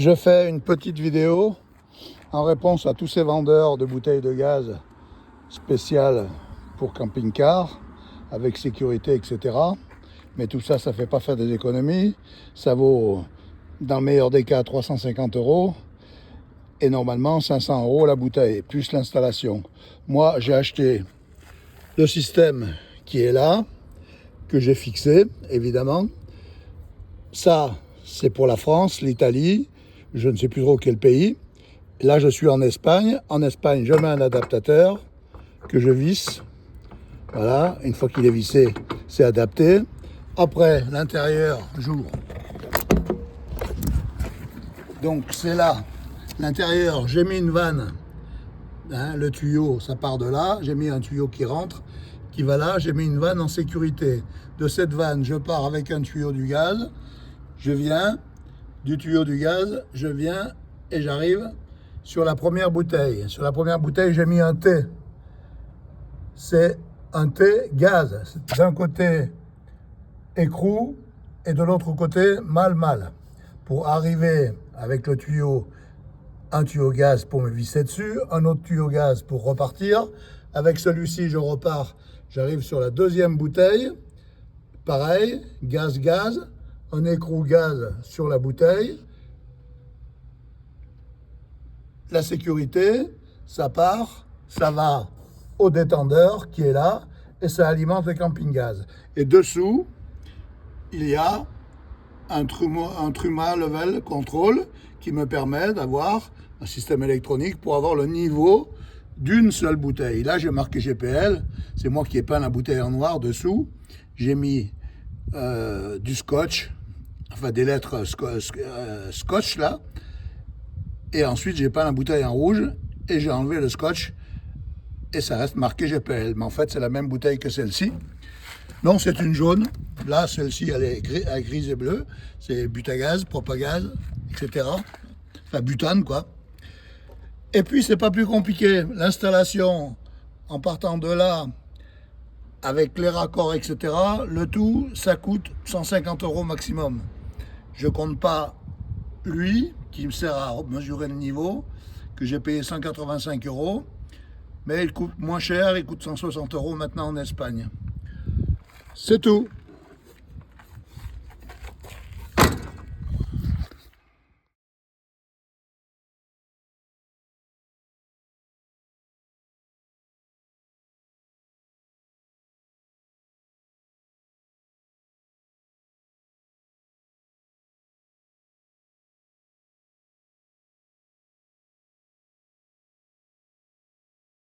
Je fais une petite vidéo en réponse à tous ces vendeurs de bouteilles de gaz spéciales pour camping-car, avec sécurité, etc. Mais tout ça, ça ne fait pas faire des économies. Ça vaut, dans le meilleur des cas, 350 € et normalement 500 € la bouteille, plus l'installation. Moi, j'ai acheté le système qui est là, que j'ai fixé, évidemment. Ça, c'est pour la France, l'Italie, je ne sais plus trop quel pays. Là, je suis en Espagne. En Espagne, je mets un adaptateur que je visse. Voilà, une fois qu'il est vissé, c'est adapté. Après, l'intérieur, j'ouvre. Donc, c'est là. L'intérieur, j'ai mis une vanne. Hein, le tuyau, ça part de là. J'ai mis un tuyau qui rentre, qui va là. J'ai mis une vanne en sécurité. De cette vanne, je pars avec un tuyau du gaz. Je viens du tuyau du gaz, je viens et j'arrive sur la première bouteille. Sur la première bouteille, j'ai mis un T. C'est un T gaz. D'un côté, écrou et de l'autre côté, mal. Pour arriver avec le tuyau, un tuyau gaz pour me visser dessus, un autre tuyau gaz pour repartir. Avec celui-ci, je repars, j'arrive sur la deuxième bouteille. Pareil, gaz, un écrou gaz sur la bouteille. La sécurité, ça part, ça va au détendeur qui est là et ça alimente le camping-gaz. Et dessous, il y a un Truma Level Control qui me permet d'avoir un système électronique pour avoir le niveau d'une seule bouteille. Là, j'ai marqué GPL, c'est moi qui ai peint la bouteille en noir dessous. J'ai mis du scotch, enfin des lettres scotch là, et ensuite j'ai peint la bouteille en rouge et j'ai enlevé le scotch et ça reste marqué GPL, mais en fait c'est la même bouteille que celle-ci. Non, c'est une jaune, là celle-ci elle est grise et bleue, c'est butagaz, propagaz, etc. Enfin butane quoi. Et puis c'est pas plus compliqué, l'installation en partant de là, avec les raccords, etc., le tout, ça coûte 150 € maximum. Je compte pas lui, qui me sert à mesurer le niveau, que j'ai payé 185 €, mais il coûte moins cher, il coûte 160 € maintenant en Espagne. C'est tout.